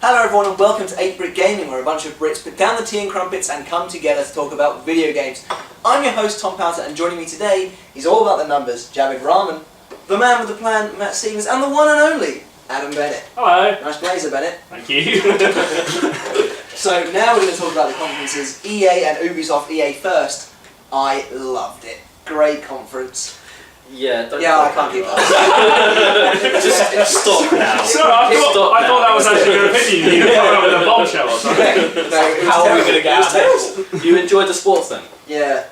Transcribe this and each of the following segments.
Hello everyone and welcome to 8-Brit Gaming, where a bunch of Brits put down the tea and crumpets and come together to talk about video games. I'm your host Tom Powter, and joining me today, he's all about the numbers, Javid Rahman, the man with the plan, Matt Stevens, and the one and only Adam Bennett. Hello. Nice blazer, Bennett. Thank you. So now we're going to talk about the conferences, EA and Ubisoft. EA first. I loved it. Great conference. Yeah, I can't keep up. Just stop now. Sorry, I thought that was actually your opinion. You were coming up with a bombshell or something. No, How are we going to get out of this? You enjoyed the sports then? Yeah.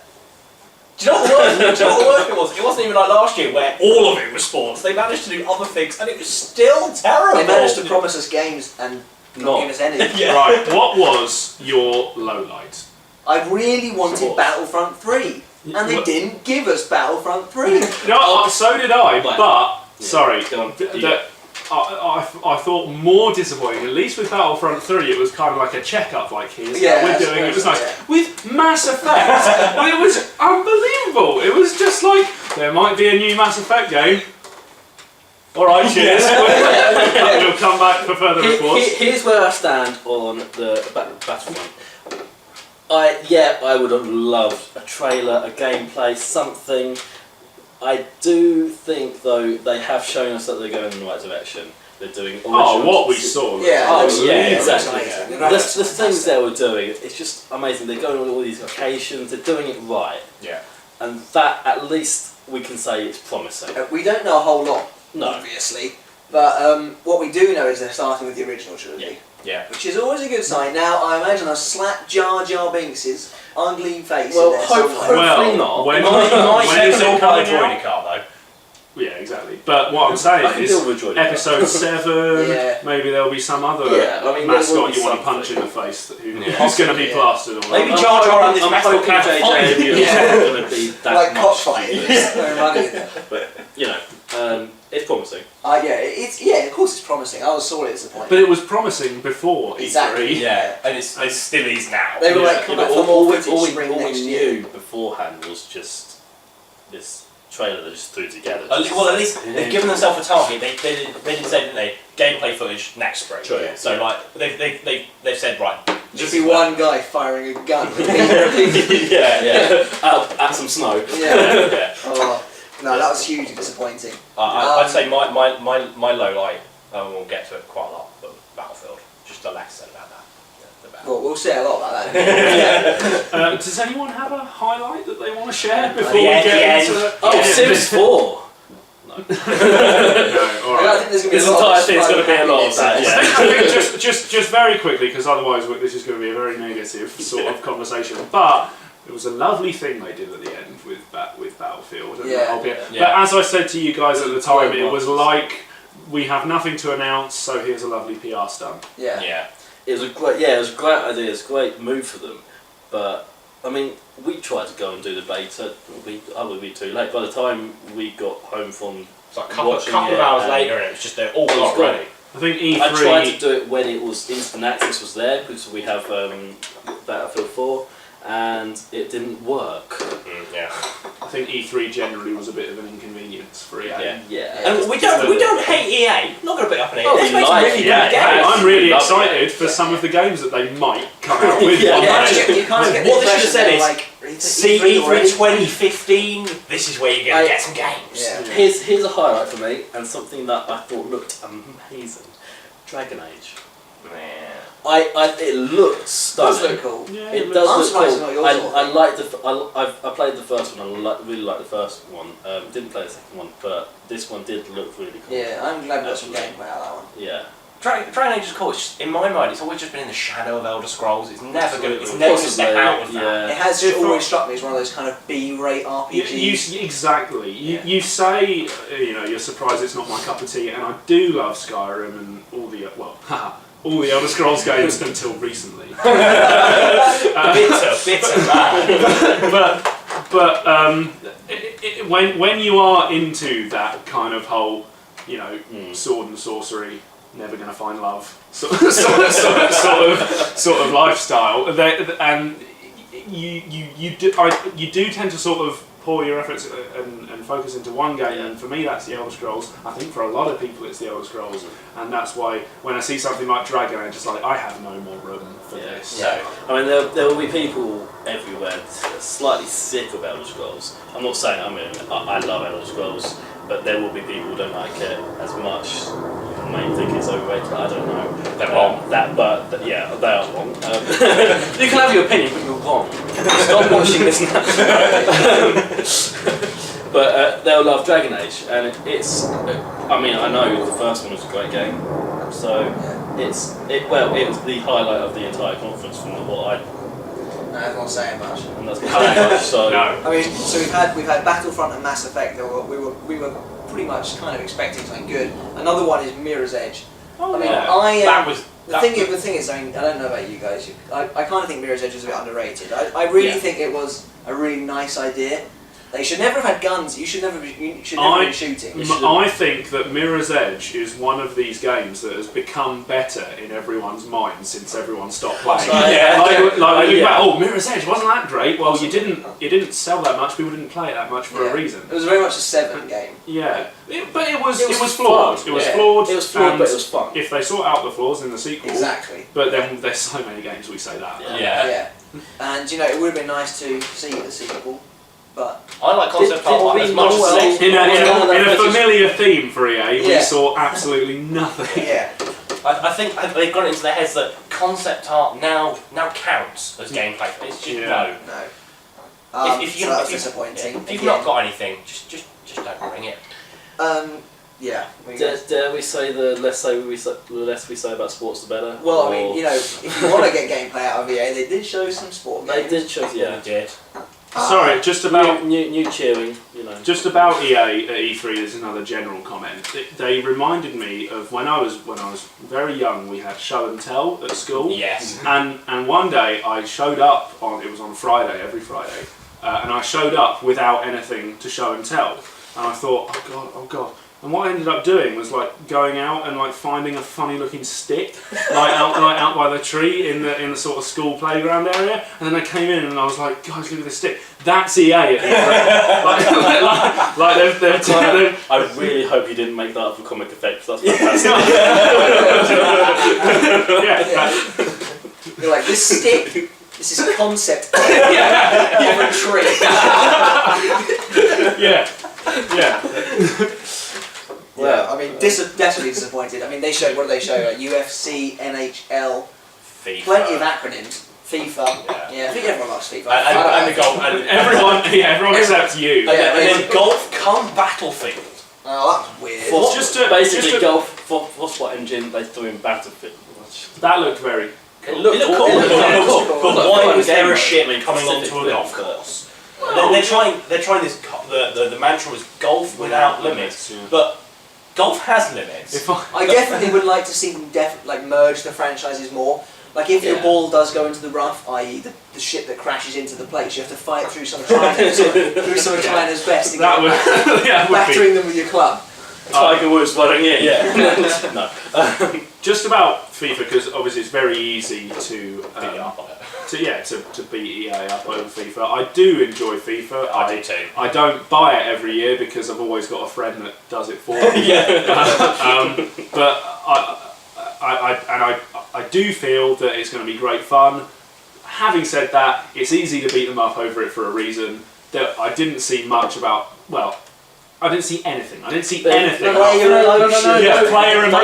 Do you know what the worst? Do you know what the worst bit was? It wasn't even like last year where all of it was sports. They managed to do other things and it was still terrible. They managed to promise us games and not give us any. Yeah. Right, what was your low light? I really wanted Sports. Battlefront 3. And they didn't give us Battlefront 3. No, so did I, Right. but, sorry, Go on. I thought more disappointing, at least with Battlefront 3, it was kind of like a check-up, like here's Yeah, how we're I doing, it was suppose nice. so, With Mass Effect, it was unbelievable. It was just like, there might be a new Mass Effect game. Alright, cheers. We'll come back for further reports. Here's where I stand on the Battlefront. I would have loved a trailer, a gameplay, something. I do think, though, they have shown us that they're going in the right direction. They're doing What we saw. Yeah, exactly. Amazing. The things they were doing, it's just amazing. They're going on all these occasions, they're doing it right. Yeah. And that, at least, we can say it's promising. We don't know a whole lot, No. obviously, but what we do know is they're starting with the original trilogy, Yeah. which is always a good sign. Now, I imagine I'll slap Jar Jar Binks' ugly face Well, in there hopefully somewhere. not. When, Nice when is it little coming droidy out? car though. Yeah, exactly. But what I'm saying I can is, deal with droidy episode 7, Yeah. maybe there'll be some other Yeah, I mean, there will mascot be you want to punch in something. the face who's Yeah. going to be Yeah. plastered. Or Maybe whatever. Jar Jar and this I'm mascot hoping can't JJ fight. Abrams Yeah. not going to be that Like much. cockfighting, there's no money in there. But, you know, it's promising. Of course it's promising. I was sorely disappointed. But it was promising before Exactly. E3. Yeah, and it still is now. They were Yeah, like, come back but for more footage all spring we next year. knew beforehand was just this trailer they just threw together. Well, at least they've given themselves a target. They didn't say, didn't they? Gameplay footage next spring. True. So like they've said right. Just be one guy firing a gun. Yeah. Out at some snow. Yeah. Yeah. Oh, no, that was hugely disappointing. I'd say my low light. We'll get to it quite a lot, but Battlefield. Just the less said about that. Well, we'll say a lot about that. Does anyone have a highlight that they want to share before The we end, get the into end. the... Oh, Sims 4! No, alright. I think there's going to be This a lot entire of thing's going to be a lot of that. I think just very quickly, because otherwise this is going to be a very negative sort of conversation. But it was a lovely thing they did at the end with Battlefield. And Yeah. But as I said to you guys at the time, it was like, we have nothing to announce, so here's a lovely PR stunt. Yeah. Yeah. It was a great idea, it's a great move for them. But, I mean, we tried to go and do the beta, I would be too late. By the time we got home from It's like a couple watching of it, hours later, and it was just they're all it was gone already. I think E3... I tried to do it when it was instant access was there, because we have Battlefield 4, and it didn't work. Yeah. I think E3 generally was a bit of an inconvenience for EA. Yeah. And we don't hate EA. Not going to put it up in EA. Oh, Let's we make some like really EA. good Hey, games. I'm really Love excited it. for some of the games that they might come out with. Yeah. one Yeah. day. You kind of get the What they should impression have said they're is, like, See E3 already? E3 2015. This is where you're going to get some games. Yeah. Here's a highlight for me, and something that I thought looked amazing. Dragon Age. Yeah. It looked Does stunning. look cool. Yeah, It looks- does I'm look surprised cool. it's not yours, I like I played the first one. I really liked the first one. Didn't play the second one, but this one did look really cool. Yeah, I'm glad we got some Absolutely. gameplay out of that one. Yeah. Dragon Age is cool. It's just, in my mind, it's always just been in the shadow of Elder Scrolls. It's never going to. It's Absolutely. never going to step out of that. Yeah. It has If always I- struck me as one of those kind of B-rate RPGs. Exactly. You say, you're surprised it's not my cup of tea, and I do love Skyrim and all the all the Elder Scrolls games until recently. Bitter man. but when you are into that kind of whole, sword and sorcery, never gonna find love sort of lifestyle, and you do tend to sort of pour your efforts and focus into one game, and for me that's the Elder Scrolls. I think for a lot of people it's the Elder Scrolls, and that's why when I see something like Dragon Age, it's like, I have no more room for this. Yeah. I mean, there will be people everywhere slightly sick of Elder Scrolls. I'm not saying, I mean, I love Elder Scrolls, but there will be people who don't like it as much. You may think it's overrated, I don't know. They're wrong. Yeah, they are wrong. You can have your opinion, but you're wrong. Stop watching this now. But they'll love Dragon Age, and it's. I mean, I know the first one was a great game, so it was the highlight of the entire conference from what I. No, that's not saying much. And that's not saying much. So. No. I mean, so we've had Battlefront and Mass Effect that we were pretty much kind of expecting something good. Another one is Mirror's Edge. Oh, I mean, yeah. The thing is, I mean, I don't know about you guys. I kind of think Mirror's Edge is a bit underrated. I really think it was a really nice idea. They should never have had guns. You should never be shooting. I think that Mirror's Edge is one of these games that has become better in everyone's mind since everyone stopped playing. Oh, Mirror's Edge, wasn't that great? Well, you didn't sell that much. People didn't play it that much for a reason. It was very much a 7 game. Yeah, but it was flawed. Fun. It was flawed. It was flawed, but it was fun. If they sort out the flaws in the sequel, Exactly. But then there's so many games we say that. Yeah. And you know, it would have been nice to see the sequel, but I like concept art one as much as the next. In a familiar theme for EA, we saw absolutely nothing. yeah. I think they've got it into their heads that concept art now counts as gameplay. It's just Yeah. No. If So that's disappointing. If you've not got anything, just don't bring it. Yeah. Dare we say the less we say about sports, the better? Well, I mean, you know, if you want to get gameplay out of EA, they did show some sport They games. did show, They yeah. did. Sorry, just about New cheering, you know. Just about EA at E3 is another general comment. They reminded me of when I was very young. We had show and tell at school. Yes. And one day I showed up it was on Friday, every Friday, and I showed up without anything to show and tell. And I thought, oh god. And what I ended up doing was like going out and like finding a funny looking stick, out by the tree in the sort of school playground area. And then I came in and I was like, guys, look at this stick. That's EA at E3. I really hope you didn't make that up for comic effect. That's fantastic. You're like, this stick, this is a concept of a tree. Yeah. Yeah, I mean, definitely disappointed. I mean, they showed, what did they show? UFC, NHL, FIFA. plenty of acronyms. FIFA. Yeah. I think everyone loves FIFA. And the golf. Everyone except you. And then golf come Battlefield. Oh, that was weird. Basically, golf. What's what engine they threw in Battlefield? That looked very. It looked cool. But why was there a ship game coming onto a specifically golf for- course? They're trying this. The mantra was golf without limits, yeah. but golf has limits. I definitely would like to see them merge the franchises more. Like if your ball does go into the rough, i.e. the ship that crashes into the place, you have to fight through some of China's best to get battering them with your club. Tiger Woods running in. Yeah. No. Just about FIFA, because obviously it's very easy to beat EA up over FIFA. I do enjoy FIFA. I do too. I don't buy it every year because I've always got a friend that does it for me. But I do feel that it's going to be great fun. Having said that, it's easy to beat them up over it for a reason. That I didn't see much about. Well, I didn't see anything. I didn't see anything. No. Player They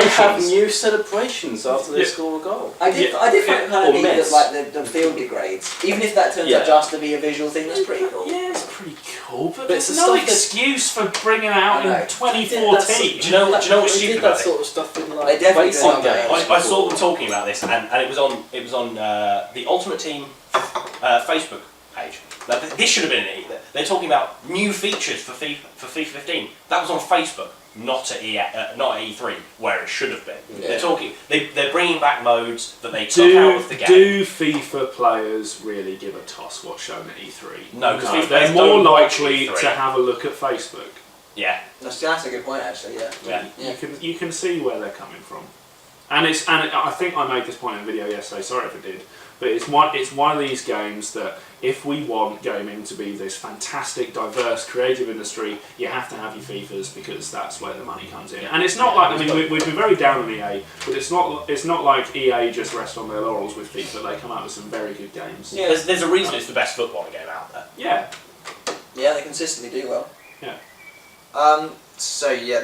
have emotions. new celebrations after they score a goal. I did find it kind or of neat that miss. like the field degrades, even if that turns out just to be a visual thing, that's pretty cool. Yeah, it's pretty cool, but it's there's the no stuff excuse for bringing it out I know. in 2014. Do you know what's They stupid did about that it? sort of stuff in They like definitely racing did. games. I saw them talking about this, and it was on the Ultimate Team Facebook page. Now, this should have been an E. They're talking about new features for FIFA 15. That was on Facebook, not at E3, where it should have been. Yeah. They're bringing back modes that they took out of the game. Do FIFA players really give a toss what's shown at E3? No, because FIFA they're players more don't watch likely E3. to have a look at Facebook. Yeah. That's a good point, actually. Yeah. You can see where they're coming from, and I think I made this point in a video yesterday. Sorry if I did, But it's one of these games that if we want gaming to be this fantastic, diverse, creative industry, you have to have your FIFAs because that's where the money comes in. And it's not like, I mean, we've been very down on EA, but it's not like EA just rest on their laurels with FIFA. They come out with some very good games. Yeah, there's a reason it's the best footballing game out there. Yeah. Yeah, they consistently do well. Yeah. So yeah,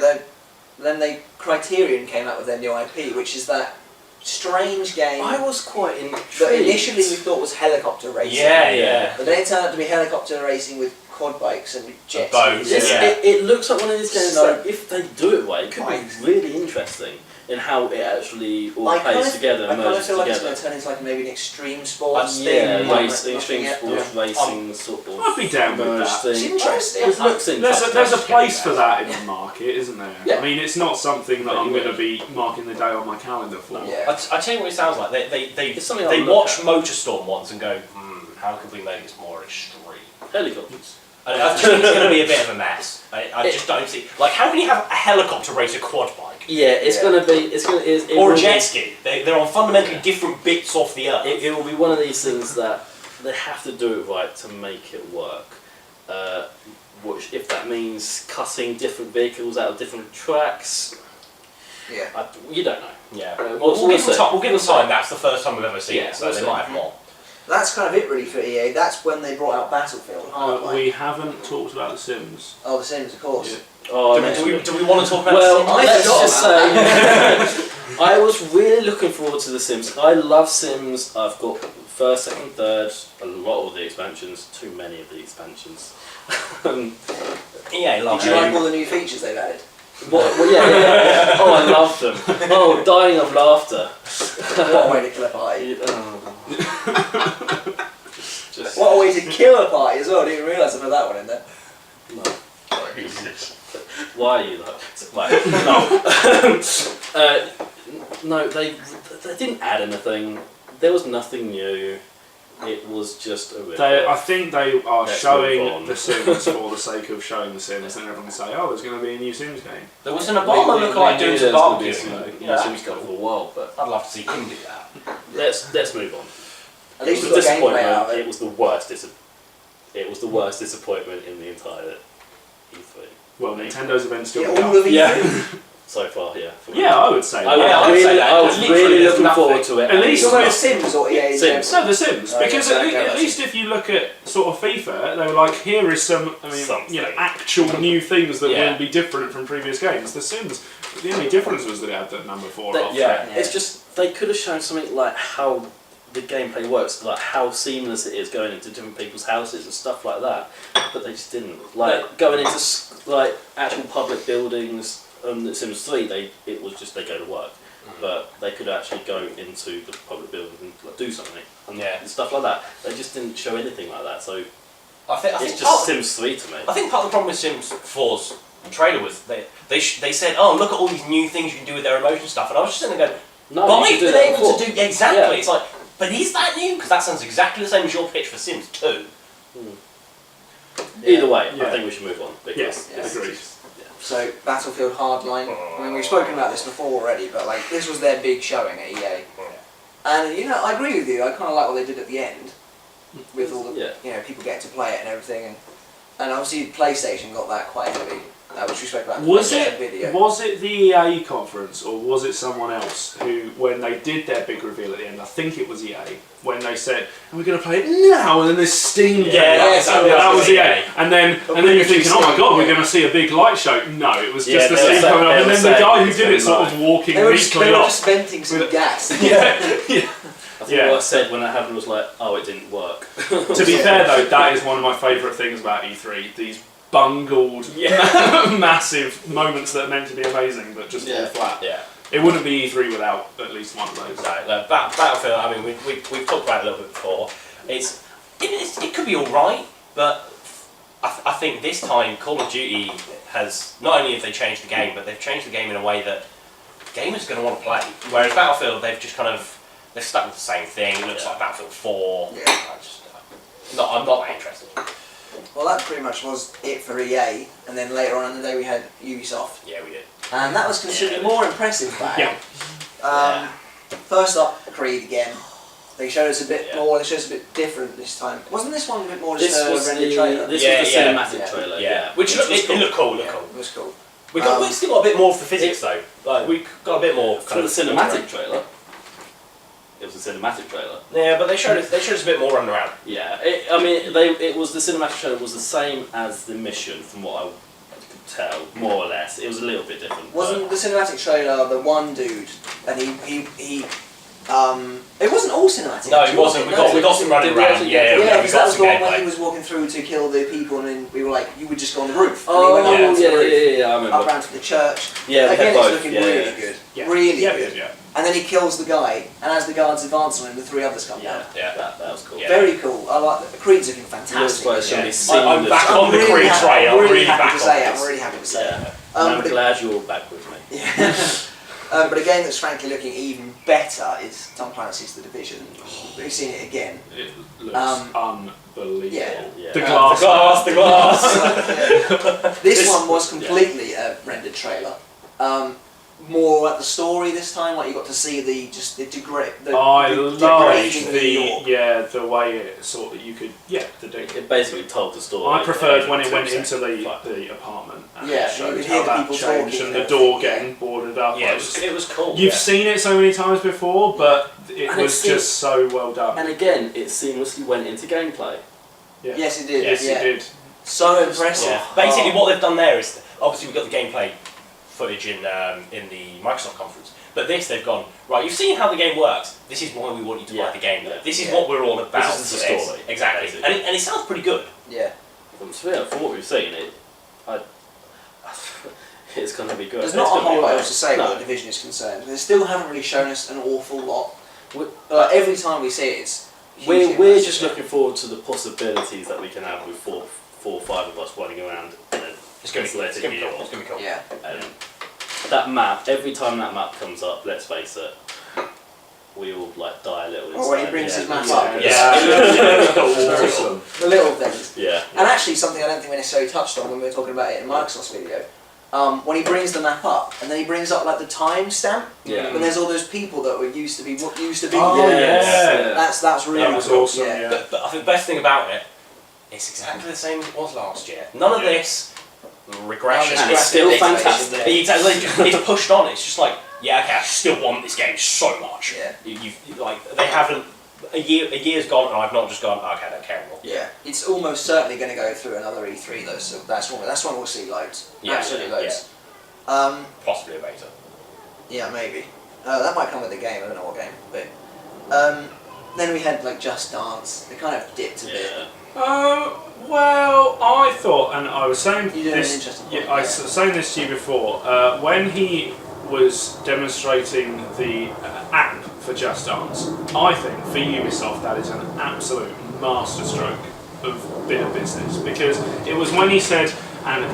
then Criterion came out with their new IP, which is that strange game I was quite intrigued. that initially we thought was helicopter racing. Yeah. But then it turned out to be helicopter racing with quad bikes and jet boats, skis. yeah. It looks like one of these games So- that if they do it right, it could Bikes. be really interesting in how it actually all I kind plays of- together I and kind of merges feel like it's together. going to turn into like maybe an extreme sports Yeah, thing. racing, looking extreme at sports racing sort of I'd be down with merged that. It's thing. interesting. It looks There's interesting. a place for that in the market, isn't there? Yeah. I mean, it's not something that I'm Pretty going to be marking the day on my calendar for. Yeah. I tell you what it sounds like. They It's something I'll they look watch at. Motorstorm once and go, how could we make this more extreme? Helicopters. I just think it's going to be a bit of a mess. I just don't see. Like, how can you have a helicopter race a quad bike? Yeah, it's Yeah. gonna be. It Or will a be- jet ski? They're on fundamentally different bits off the earth. It will be one of these things that they have to do it right to make it work. Which, if that means cutting different vehicles out of different tracks, Yeah. you don't know. Yeah. We'll We'll give them see. time. We'll give them time. That's the first time we've ever seen Yeah, it, so we'll they see. might have more. That's kind of it really for EA. That's when they brought out Battlefield. Hardline. We haven't talked about The Sims. Oh, The Sims, of course. Yeah. Oh, Do we want to talk about well, Sims? I let's forgot just say, I was really looking forward to The Sims. I love Sims. I've got first, second, third, a lot of the expansions. Too many of the expansions. EA love Did you like it. all the new features they've added? Well, yeah. Oh, I love them. Oh, dying of laughter. What a way to kill a party. Just, What a way to kill a party as well. I didn't even realise I put that one in there. why are you like? No. No, they didn't add anything. There was nothing new. It was just a rip. I think they are Let's move showing on. The Sims for the sake of showing The Sims, and everyone can say, "Oh, there's going to be a new Sims game." There was an Obama lookalike doing some barbecuing. Yeah, that'd be for cool. a while, but I'd love to see him do that. let's move on. At It least was we a got gameplay out disappointment. of It it. was the worst. It was the worst disappointment in the entire E3 Well, Nintendo's event's still Yeah, going all on. of it. so far. Yeah. for me. Yeah, I would say. I was that. Yeah, I'd really, say that. I was Literally, really there's looking nothing. forward to it. At least So not- the Sims or EA? Sims. No, The Sims, Oh, because yeah, at, okay, at that's least if you look at sort of FIFA, they were like, here is some, Something. actual new things that Yeah. will be different from previous games. The Sims, the only difference was that it had the number 4 They- off. Yeah. It's just they could have shown something like how the gameplay works, like how seamless it is going into different people's houses and stuff like that. But they just didn't. Like going into like actual public buildings. The Sims 3, it was just they go to work, but they could actually go into the public building and like, do something and stuff like that. They just didn't show anything like that. So I think it's part- just Sims 3 to me. I think part of the problem with Sims 4's trailer was they said, oh, look at all these new things you can do with their emotion stuff, and I was just sitting there going, No, but you I've could do been that able before. to do exactly. Yeah. It's like, but is that new? Because that sounds exactly the same as your pitch for Sims 2. Either way, Yeah. I think we should move on because Yes, this agreed. is- So Battlefield Hardline. I mean, we've spoken about this before already, but like this was their big showing at EA. And you know, I agree with you. I kind of like what they did at the end with all the people getting to play it and everything, and obviously PlayStation got that quite heavy, which we spoke about. In the Was PlayStation it video. was it the EA conference or was it someone else who, when they did their big reveal at the end, I think it was EA, when they said, "We're going to play it now," and then this Steam game. That was EA. And then you're thinking, "Oh my God, we're going to see a big light show." No, it was just the they were Steam saying- coming up, they and were then the saying guy who it's did going it sort of live. walking They were weakly just off. venting some gas. I think what I said when that happened was like, oh, it didn't work. To be fair though, that is one of my favourite things about E3. These bungled, massive moments that are meant to be amazing but just fall flat. Yeah. It wouldn't be E3 without at least one of those. No, Battlefield, I mean, we've talked about it a little bit before. It could be alright, but I think this time Call of Duty has, not only have they changed the game, but they've changed the game in a way that gamers are going to want to play. Whereas Battlefield, they've stuck with the same thing. It looks like Battlefield 4. Yeah. I'm not that interested. Well, that pretty much was it for EA, and then later on in the day we had Ubisoft, Yeah, we did. and that was considerably more impressive. Yeah. First up, Creed again. They showed us a bit more. They showed us a bit different this time. Wasn't this one a bit more just a rendered trailer? This Yeah, was the cinematic trailer. Yeah, which looked cool. It was cool. We still got a bit more of the physics though. Like we got a bit more For the cinematic trailer. It was a cinematic trailer. Yeah, but they showed us a bit more running around. Yeah, it was the cinematic trailer was the same as the mission from what I could tell, more or less. It was a little bit different. Wasn't the cinematic trailer the one dude, and he it wasn't all cinematic. No, it wasn't. We got some running around. Yeah, because that was the one where he was walking through to kill the people, and then we were like, you would just go on the roof. Oh, and he went up onto the roof, I remember. up around to the church. Yeah, again, both. it's looking really good. Yeah. Really Yeah, good. yeah. And then he kills the guy, and as the guards advance on him, the three others come down. Yeah, that was cool. Yeah. Very cool. I like that. Creed's looking Looks fantastic. like it's gonna be I'm seamless. back on the really Creed happy- train. I'm really happy back to on say it. this. I'm really happy to say Yeah. it. I'm but glad you're all back with me. Yeah. But a game that's frankly looking even better is Tom Clancy's The Division. We've seen it again. It looks unbelievable. Yeah. The glass. The glass. This one was completely a rendered trailer. More at the story this time, like you got to see the I degrading liked of New York. the way it sort of It basically told the story. I preferred when it went 2 into seconds. the apartment and Yeah, it showed you could how hear the that people changed talking and and the door everything, getting boarded up. Yeah, it was cool. You've seen it so many times before, but it And was it's just so well done. And again, it seamlessly went into gameplay. Yeah. Yes, it did. Yes, yeah. it did. So impressive. Yeah. Basically, what they've done there is obviously we've got the gameplay footage in the Microsoft conference. But this, they've gone, right, you've seen how the game works. This is why we want you to buy the game. Yeah. This is what we're all about. This is the for story, Exactly. basically. And it sounds pretty good. Yeah. From what we've seen, it's going to be good. There's It's not a gonna be whole lot good. else to say No. where the Division is concerned. They still haven't really shown us an awful lot. Every time we see it, it's hugely We're impressive. just looking forward to the possibilities that we can have with four or five of us running around in a It's going to be cool. isolated New York. It's going to be cool. Yeah. That map, every time that map comes up, let's face it, we all like die a little. Oh, when he inside. brings his map Yeah. up. Yeah. Awesome. The little things. Yeah. And actually, something I don't think we necessarily touched on when we were talking about it in Microsoft's video, when he brings the map up, and then he brings up like the time stamp, Yeah. when there's all those people that were used to be what used to be. Oh, yeah. That's really That was cool. awesome, yeah. But I think the best thing about it, it's exactly the same as it was last year. None of this regression. And it's still fantastic. Exactly. It's pushed on. It's just like, yeah, okay, I still want this game so much. Yeah. You've like they haven't. A year's gone, and I've not just gone. Okay, I don't care anymore. Yeah, it's almost certainly going to go through another E3 though, so that's one we'll see loads. Yeah, Absolutely yeah, loads. Possibly a beta. Yeah, maybe. That might come with the game. I don't know what game, but then we had like Just Dance. They kind of dipped a bit. Well, I thought, and I was saying You did an this. interesting Yeah, point, I yeah. was saying this to you before. When he was demonstrating the app for Just Dance, I think for Ubisoft that is an absolute masterstroke of bit of business, because it was when he said, and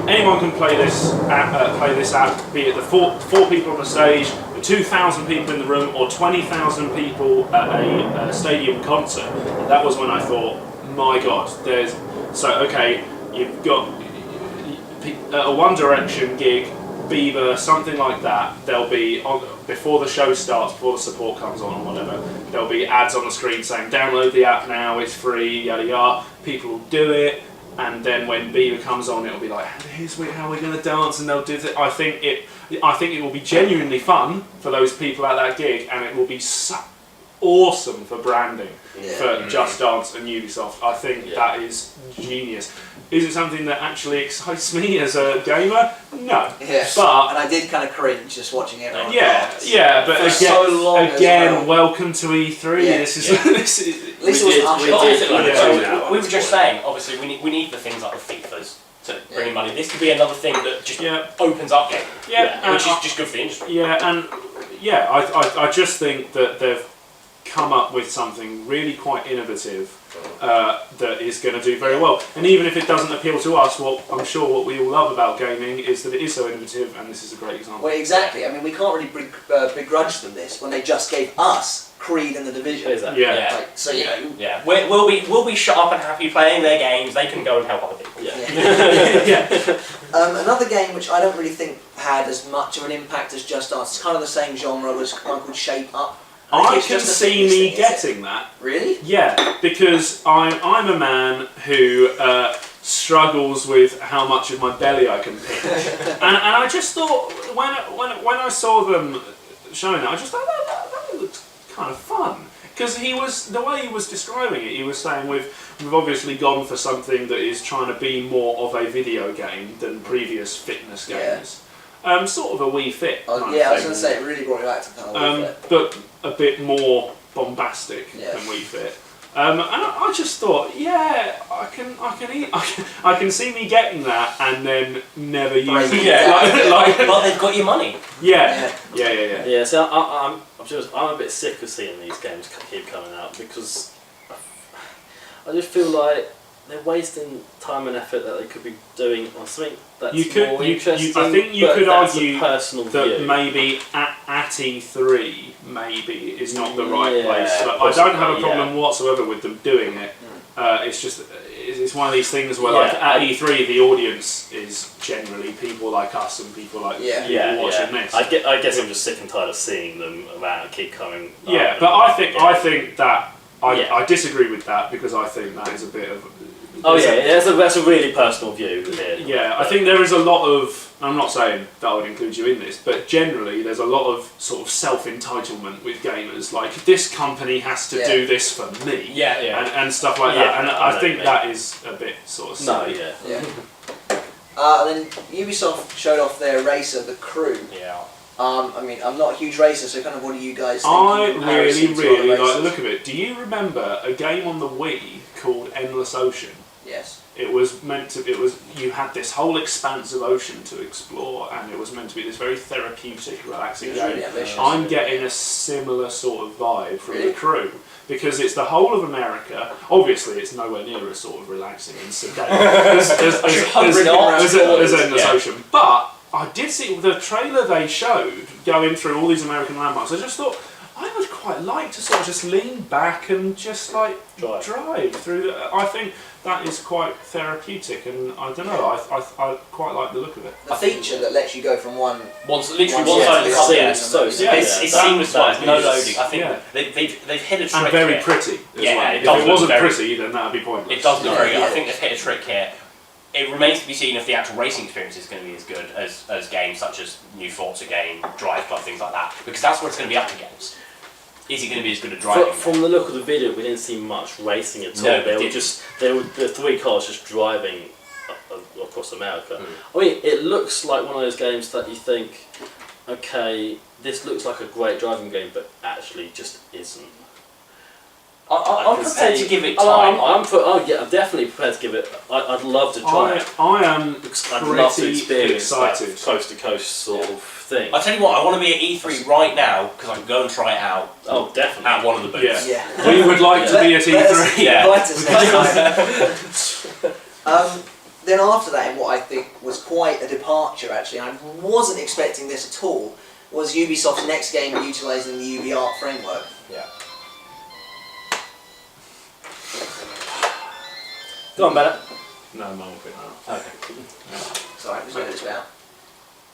anyone can play this app, be it the four people on the stage, the 2,000 people in the room, or 20,000 people at a stadium concert. That was when I thought, my God, you've got a One Direction gig, Bieber, something like that. There'll be before the show starts, before the support comes on or whatever, there'll be ads on the screen saying download the app now, it's free, yada yada. People will do it, and then when Bieber comes on, it'll be like, here's how we're going to dance, and they'll do it. I think it will be genuinely fun for those people at that gig, and it will be awesome for branding for Just Dance and Ubisoft. I think that is genius. Is it something that actually excites me as a gamer? No. Yeah. But and I did kind of cringe just watching everyone dance. but For again, so long as well. welcome to E3. Yeah. This is At least it wasn't Usher. But also, Yeah. we were just saying, obviously, we need the things like the FIFAs to bring in money. This could be another thing that just opens up gaming, which is just good for the industry. I just think that they've come up with something really quite innovative that is going to do very well. And even if it doesn't appeal to us, I'm sure what we all love about gaming is that it is so innovative, and this is a great example. Well, exactly. I mean, we can't really begrudge them this when they just gave us Creed and The Division. Exactly. Yeah. Like, so you know. Yeah, we'll be shut up and happy playing their games. They can go and help other people. Yeah. Another game which I don't really think had as much of an impact as Just Dance. It's kind of the same genre, was one called Shape Up. think I it's can just a see fitness me thing, is it? getting that. Really? Yeah, because I'm a man who struggles with how much of my belly I can pinch, and I just thought when I saw them showing that, I just thought that looks kind of fun. Because the way he was describing it, he was saying we've obviously gone for something that is trying to be more of a video game than previous fitness games. Sort of a Wii Fit. I was kind going of to thing. say, it really brought me back to kind of Wii Fit. But a bit more bombastic than Wii Fit. And I just thought, yeah, I can see me getting that and then never using it. Yeah, but they've got your money. Yeah. Yeah, so I'm a bit sick of seeing these games keep coming out because I just feel like they're wasting time and effort that they could be doing on something that's more interesting. I think you but could that's argue a personal that view. maybe at E3 maybe is not the right Yeah, place. But I don't have a problem whatsoever with them doing it. It's just it's one of these things where like at E3 the audience is generally people like us and people like you watching this. I guess I'm just sick and tired of seeing them around, keep coming. Yeah, but I think that I disagree with that because I think that is a bit of. That's a really personal view here. Yeah, I think there is a lot of. I'm not saying that I would include you in this, but generally there's a lot of sort of self-entitlement with gamers. Like this company has to do this for me, and stuff like that. And I think that is a bit sort of silly. And then Ubisoft showed off their racer, the Crew. Yeah. I mean, I'm not a huge racer, so kind of what do you guys think? I in comparison to really other like the racers? look of it. Do you remember a game on the Wii called Endless Ocean? Yes. It was meant to. You had this whole expanse of ocean to explore, and it was meant to be this very therapeutic, relaxing game. Really ambitious. I'm getting a similar sort of vibe from the Crew because it's the whole of America. Obviously, it's nowhere near as sort of relaxing and sedate as Endless Ocean, but I did see the trailer they showed going through all these American landmarks. I just thought I would quite like to sort of just lean back and just like drive through. I think that is quite therapeutic, and I don't know. I quite like the look of it. The feature that lets you go from one Literally one side side to of the the other. It's seamless, no loading. I think they've hit a trick. And very here. pretty as well. Yeah, If it wasn't pretty, then that would be pointless. It does look very good. Yeah. I think they've hit a trick here. It remains to be seen if the actual racing experience is going to be as good as games such as New Forza game, Drive Club, things like that, because that's what it's going to be up against. Is it going to be as good at driving? From the look of the video, we didn't see much racing at all. No, They were the three cars just driving across America. I mean, it looks like one of those games that you think, okay, this looks like a great driving game, but actually just isn't. I'm prepared to give it time. I'm definitely prepared to give it. I'd love to try it. I am I'd love to pretty experience excited. that coast to coast sort of thing. I'll tell you what, I want to be at E3 right now because I can go and try it out. Oh, definitely. At one of the booths. Yeah. We would like to be at E3. Then after that, and what I think was quite a departure actually, and I wasn't expecting this at all, was Ubisoft's next game utilising the UbiArt framework. Yeah. Go on, Bennett. No, mum will quit now. Okay. Sorry, I'm just going to this bit out.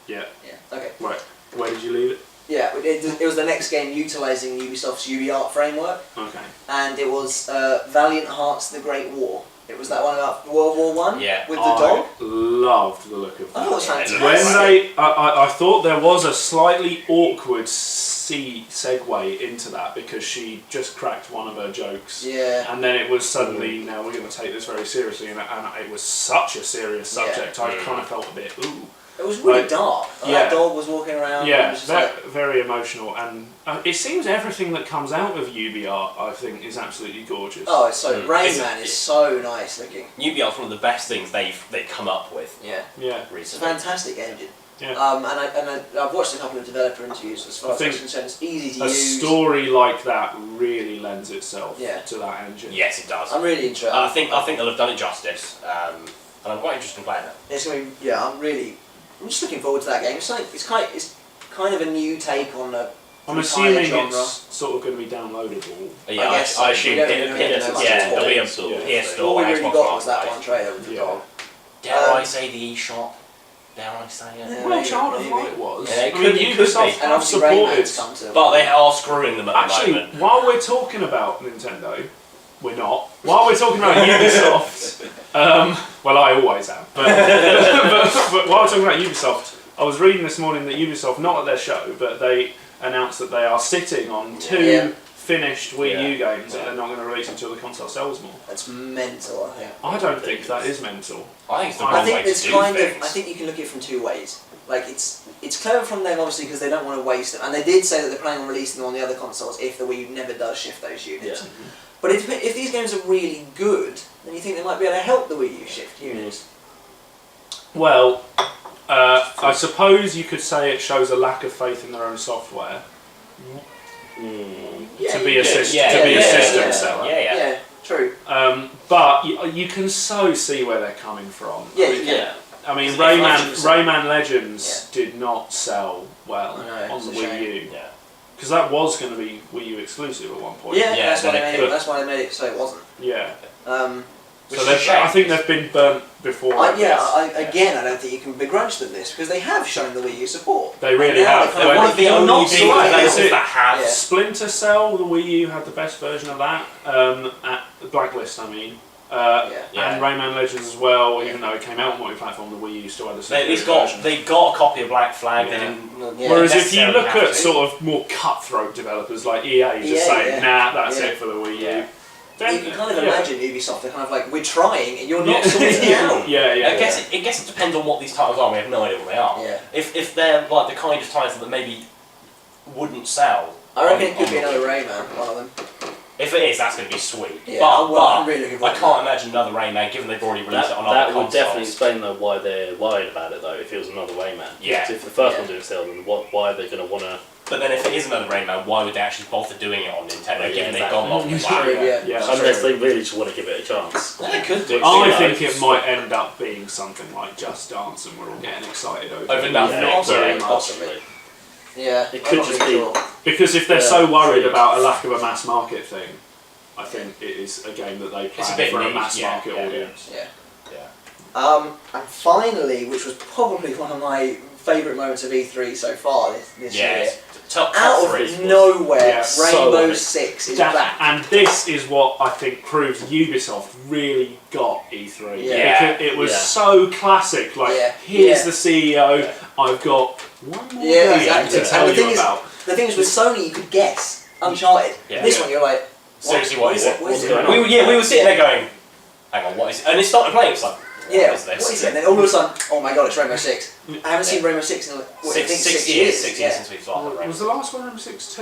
Yeah. Yeah. Okay. Right. Where did you leave it? Yeah, it was the next game utilising Ubisoft's UbiArt framework, Okay. and it was Valiant Hearts: The Great War. It was that one about World War One with the dog. I loved the look of that. I thought it was fantastic. When I thought there was a slightly awkward segue into that because she just cracked one of her jokes. Yeah. And then it was suddenly, now we're going to take this very seriously, and it was such a serious subject. I kind of felt a bit ooh. It was really dark. That dog was walking around. Yeah, it was just very emotional, and it seems everything that comes out of UbiArt, I think, is absolutely gorgeous. Oh, it's so Rayman is so nice looking. UbiArt's one of the best things they've come up with. Yeah. Yeah. It's a Recently. fantastic engine. Yeah. I've watched a couple of developer interviews. As far as I'm concerned, it's easy to a use. story like that really lends itself to that engine. Yes, it does. I'm really interested. I think they'll have done it justice, and I'm quite interested in playing it. It's gonna be, I'm just looking forward to that game. It's kind of a new take on the. I'm assuming genre. it's sort of going to be downloadable. Yeah, I guess I so. assume We don't really know much at all. there'll be a Sort of PS All Store, we really Xbox got was Live. that one trailer with the dog. Dare I say the eShop? dare I say it? Yeah. Well, maybe, Child of maybe. Light was. Yeah, it I mean, could- it could Ubisoft be. And have obviously supported. Rayman's come to. But they are screwing them at the Actually, moment. while we're talking about Nintendo, we're not. While we're talking about Ubisoft, well, I always am. But while we're talking about Ubisoft, I was reading this morning that Ubisoft, not at their show, but they announced that they are sitting on 2 Yeah. finished Wii Yeah. U games that Yeah. they're not going to release until the console sells more. That's mental, I think. I don't think that is mental. I think it's the I wrong I think way to it's do kind things. of. I think you can look at it from 2 ways. Like it's clever from them, obviously, because they don't want to waste them, and they did say that they're planning on releasing them on the other consoles if the Wii U never does shift those units. Yeah. But if these games are really good, then you think they might be able to help the Wii U shift units. Well, I suppose you could say it shows a lack of faith in their own software to be a system seller. Yeah. True. But you can so see where they're coming from. Yeah, I mean, Yeah. I mean, It's Rayman Legends did not sell well I know, on it's the a Wii shame. U Yeah. because that was going to be Wii U exclusive at one point. Yeah, Yeah, that's why they then made it- it. That's why they made it so it wasn't. Yeah. Which So is a shame. I think they've been burnt before. Again, guess. I don't think you can begrudge them this because they have shown the Wii U support. They really And now have. they kind They're of one of the feel only not big so right. players that have. Yeah. Splinter Cell, the Wii U had the best version of that. At the Blacklist, I mean. Yeah. And Rayman Legends as well, even though it came out on multi-platform, the Wii U still had the They superior got version. they got a copy of Black Flag. Yeah. They didn't. Yeah. Whereas if you necessarily look have at to. sort of more cutthroat developers like EA just Yeah, saying, yeah. nah, that's Yeah. it for the Wii U. Yeah. Then, You can kind of yeah. imagine Ubisoft. They're kind of like, we're trying, and you're not Yeah. sorting it out. Yeah, yeah. I guess it depends on what these titles are. We have no idea what they are. Yeah. If they're like the kind of title that maybe wouldn't sell. I reckon it on- could be on- another Rayman, one of them. If it is, that's going to be sweet. Yeah, but I'm really looking I forward to can't imagine another Rayman, given they've already released it on That other would consoles. definitely explain though why they're worried about it though. If it was another Rayman, Yeah. If the first Yeah. one didn't sell, then why are they going to want to? But then if it is another Rayman, why would they actually bother doing it on Nintendo, Yeah, given they've exactly. gone off the True, wow? yeah. Yeah. Unless they really just want to give it a chance. Well, they could do. I you know, think it it's- might end up being something like Just Dance and we're all getting excited over Over it. nothing. Yeah, Possibly, very much. possibly. Yeah, It I'm could not just really be- sure. Because if they're Yeah, so worried so- about a lack of a mass market thing, I think it is a game that they It's a plan bit for a niche, mass yeah, market yeah, audience. Yeah. Yeah. And finally, which was probably one of my favourite moments of E3 so far this Yeah. year, Top out three. of nowhere, Yeah, so Rainbow epic. Six is That- back. and this is what I think proves Ubisoft really got E3. Yeah. Because it was Yeah. so classic. Like, Yeah. here's Yeah. the CEO. I've got one more Yeah, game exactly. to tell And the you thing is- about. The thing is, with Sony, you could guess Uncharted. Yeah. This Yeah. one, you're like, Seriously, what is it? What is What's it? going on? We were sitting there going, hang on, what is it? And it started playing, it's like, Yeah, what is this? what is it? And then all of a sudden, oh my god, it's Rainbow Six. I haven't seen Rainbow Six in like, what, I think 6 years. 6 yeah. years since we started. Was the last one Rainbow Six 2?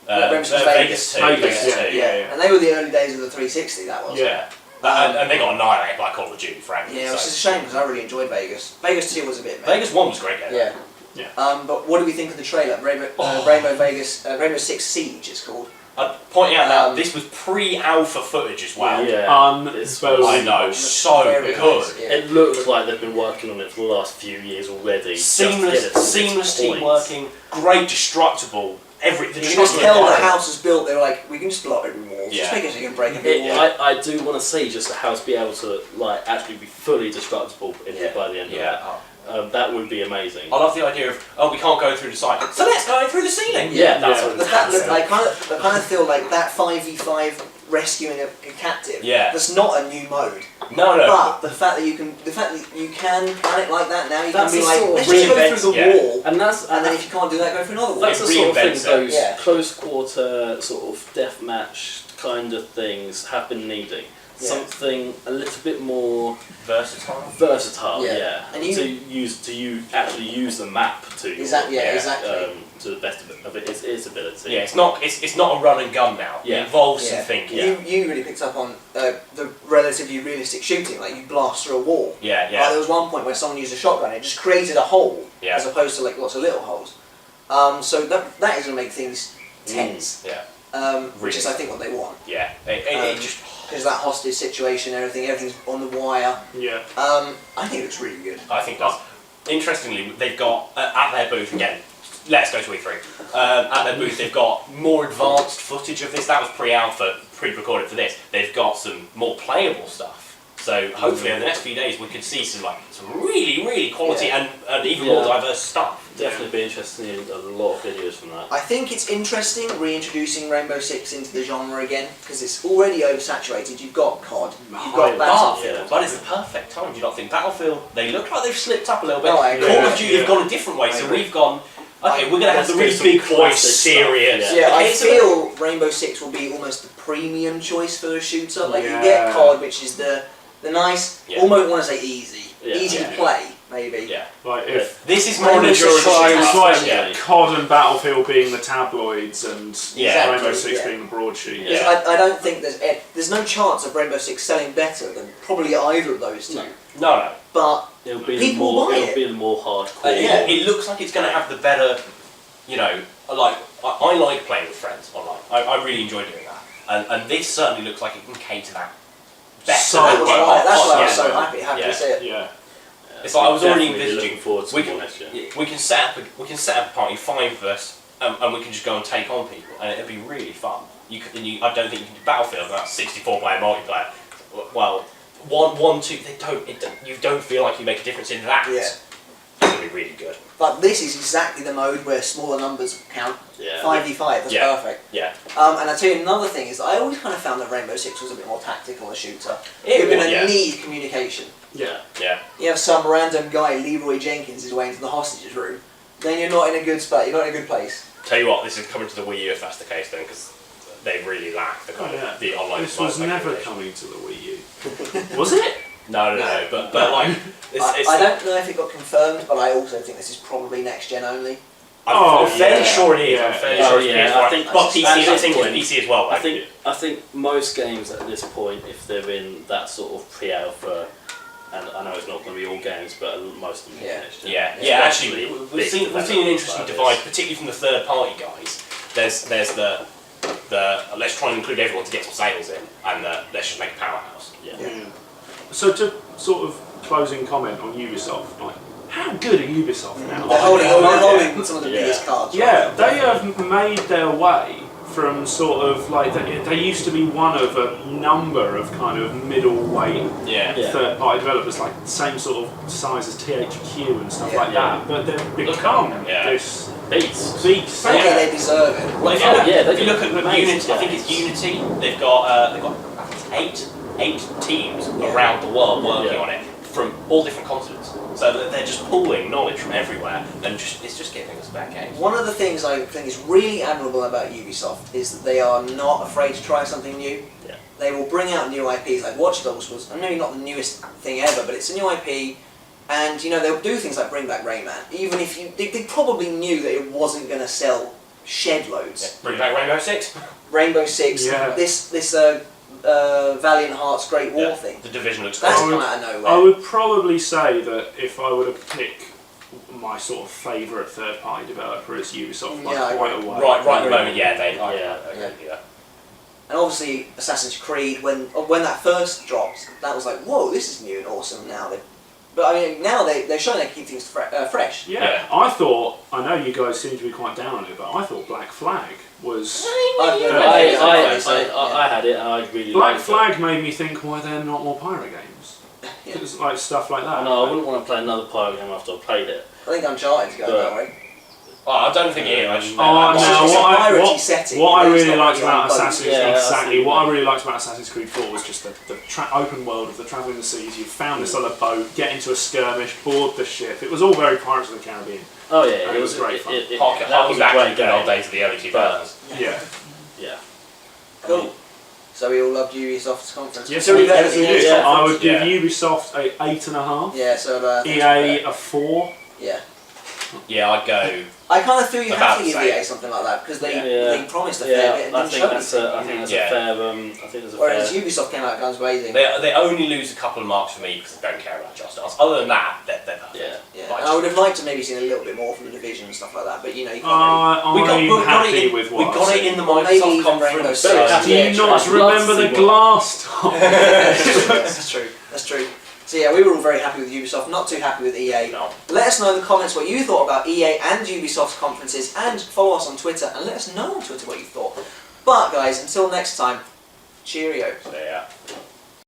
Rainbow Six Vegas 2. Vegas, Vegas 2. yeah. Yeah. And they were the early days of the 360, that was. Yeah. And they got annihilated by Call of Duty, frankly. Yeah, which so. is a shame because I really enjoyed Vegas. Vegas 2 was a bit meh. Vegas 1 was great, Yeah. Yeah. But what do we think of the trailer? Rainbow, Oh. Rainbow Six Siege, it's called. I'd point out now, Um, this was pre-alpha footage as well. Yeah. Unbelievable. I know, so Very good. nice, yeah. It looks like they've been working on it for the last few years already. just to get Seamless, it to this seamless point. team working, great destructible. The You can just destructible tell the environment. house is built, they were like, we can just blow up every wall. Yeah. Just make it so you can break every It, wall. I do want to see just the house be able to like actually be fully destructible Yeah. by the end Yeah. of it. That would be amazing. I love the idea of, oh, we can't go through the side, so let's go through the ceiling. Yeah, that's Yeah. what The it's fact that fantastic. I kind of feel like that 5v5 rescuing a captive. Yeah. That's not a new mode. No. But the fact that you can plan it like that now, you That's can be the like, sort of let's just go reinvent- through the yeah. wall, And that's and then if you can't do that, go for another wall. that's It the sort of thing reinvents it. those Yeah. close quarter sort of deathmatch kind of things have been needing. Yeah. Something a little bit more Versatile. versatile, Yeah. yeah. And you- actually use the map to your, Exactly. Yeah, exactly. to the best of its ability. Yeah, it's not a run and gun now. Yeah. It involves Yeah. some thinking. You really picked up on the relatively realistic shooting, like you blast through a wall. Yeah, Like, yeah. there was one point where someone used a shotgun, it just created a hole, Yeah. as opposed to like lots of little holes. So that is going to make things tense, Yeah. which is I think what they want. Yeah. It Um, just, There's that hostage situation, everything's on the wire. Yeah. I think it looks really good. I think that's, interestingly, they've got, at their booth, again, let's go to E3. At their booth, they've got more advanced footage of this. That was pre-alpha, pre-recorded for this. They've got some more playable stuff. So hopefully over the next few days we could see some really quality Yeah. and even more diverse stuff. Definitely be interested in a lot of videos from that. I think it's interesting reintroducing Rainbow Six into the genre again because it's already oversaturated. You've got COD, you've got Battlefield. But it's the perfect time. Do you not think Battlefield? They look like they've slipped up a little bit. No, I agree. Call of Duty have gone a different way. I So agree. we've gone. Okay, we're gonna have Let's the go really some big boy classic serious. stuff, Yeah, I Okay, so feel Rainbow Six will be almost the premium choice for a shooter. Like you Yeah. get COD, which is the nice, Yeah. almost want to say easy Yeah. to play, maybe. Yeah. Like if This is more an Rainbow Six endurance tries it's shooter. like Yeah. COD and Battlefield being the tabloids and Yeah. Rainbow Six Yeah. being the broadsheet. Yeah. Because I don't think there's no chance of Rainbow Six selling better than probably either of those two. No. No. But It'll be People more. buy It'll it. be the more hardcore. Yeah. It looks like it's going to have the better, I like playing with friends online. I really enjoy doing that. And this certainly looks like it can cater that better. So that's why I was yeah. so happy to Yeah. see it. Yeah. It's like I was already Definitely envisaging. looking forward to We more can, next year. we can set up a party, 5 of us, and we can just go and take on people, and it'd be really fun. I don't think you can do Battlefield without 64-player multiplayer. Well, 1, 2, you don't feel like you make a difference in that. Yeah. It's gonna be really good. But this is exactly the mode where smaller numbers count. Yeah. 5v5, that's Yeah. perfect. Yeah. And I tell you another thing is I always kind of found that Rainbow Six was a bit more tactical as a shooter. It You're going was, to yeah. need communication. Yeah. Yeah. You have some random guy, Leroy Jenkins, is way into the hostages room. Then you're not in a good spot. You're not in a good place. Tell you what, this is coming to the Wii U if that's the case then, because they really lack the kind Yeah. of the online. This was multiplayer never communication. coming to the Wii U. Was it? No, but like, it's, I don't know if it got confirmed, but I also think this is probably next gen only. Oh, I'm fairly yeah. sure it is. Yeah. I'm fairly Oh, sure it's yeah, PS4. I think- but PC, at I this think point- it's PC as well. I think most games at this point, if they're in that sort of pre-alpha, and I know it's not going to be all games, but most of them. Yeah. Yeah, actually, Especially we've big seen an developments interesting like divide, this. particularly from the third-party guys. There's the let's try and include everyone to get some sales in, and let's just make a powerhouse. Yeah. Yeah. So to sort of closing comment on Ubisoft, like how good are Ubisoft now? They're holding some of the Yeah. biggest cards. Yeah, right? they have made their way from sort of like they used to be one of a number of kind of middleweight Yeah. Yeah. third-party developers, like same sort of size as THQ and stuff Yeah. like that. But they've become Yeah. this Beats. beast. Frankly, they deserve it. Well, if Oh, you look, yeah, if you look at amazing Unity, I think it's games. Unity. They've got eight teams around the world working Yeah. on it from all different continents. So they're just pulling knowledge from everywhere, and it's just giving us better games. One of the things I think is really admirable about Ubisoft is that they are not afraid to try something new. Yeah. They will bring out new IPs, like Watch Dogs was, maybe not the newest thing ever, but it's a new IP, and they'll do things like bring back Rayman, even if they probably knew that it wasn't going to sell shed loads. Bring back Rainbow Six. Rainbow Six, Yeah. this Valiant Hearts Great War thing, The Division looks that's great. come out of nowhere. I would probably say that if I were to pick my sort of favourite third-party developer, it's Ubisoft by Yeah, I quite a agree. way. Right at the moment, yeah, they. Yeah. And obviously Assassin's Creed, when that first dropped, that was like, whoa, this is new and awesome now. But I mean, now they're showing they keep things fresh. Yeah, I know you guys seem to be quite down on it, but I thought Black Flag was... I had it, and I really Black liked Flag made me think, why are there not more pirate games? Yeah. It's like stuff like it. that. No, I wouldn't want to play another pirate game after I played it. I think Uncharted's going that way. Well, I don't think it is. Oh, It's no, just a piratey what setting, I it's really not liked really about on boats. Assassin's Yeah, exactly. that's What I it. really liked about Assassin's Creed 4 was just the open world of the travelling the seas. You found this other boat, get into a skirmish, board the ship. It was all very Pirates of the Caribbean. Oh yeah, It was great fun. that Harking was a back to great the good old game. days of the early 2000s. Yeah. Yeah. Cool. So we all loved Ubisoft's conference. Yes, So we we better do. than EA's Yeah. I conference? would give Yeah. Ubisoft a 8.5. Yeah, so EA a 4. yeah. Yeah, I'd go. I kind of feel you have About to the give same. EA something like that because they Yeah. promised a fair bit and I didn't think show that's anything. a, I think that's Yeah. a fair. I think there's a Whereas fair. Ubisoft came out guns blazing. They only lose a couple of marks for me because they don't care about Just Dance. Other than that, they're perfect. Yeah. Yeah, Like, and I would have liked to maybe seen a little bit more from the Division and stuff like that, but you can't I'm happy it in, with we what got I've it in seen. the Maybe Microsoft even Rainbow conference. Six. Do you Yeah, not I'd love remember to the see glass top? That's true. That's true. So yeah, we were all very happy with Ubisoft, not too happy with EA. No. Let us know in the comments what you thought about EA and Ubisoft's conferences, and follow us on Twitter, and let us know on Twitter what you thought. But guys, until next time, cheerio. So, yeah.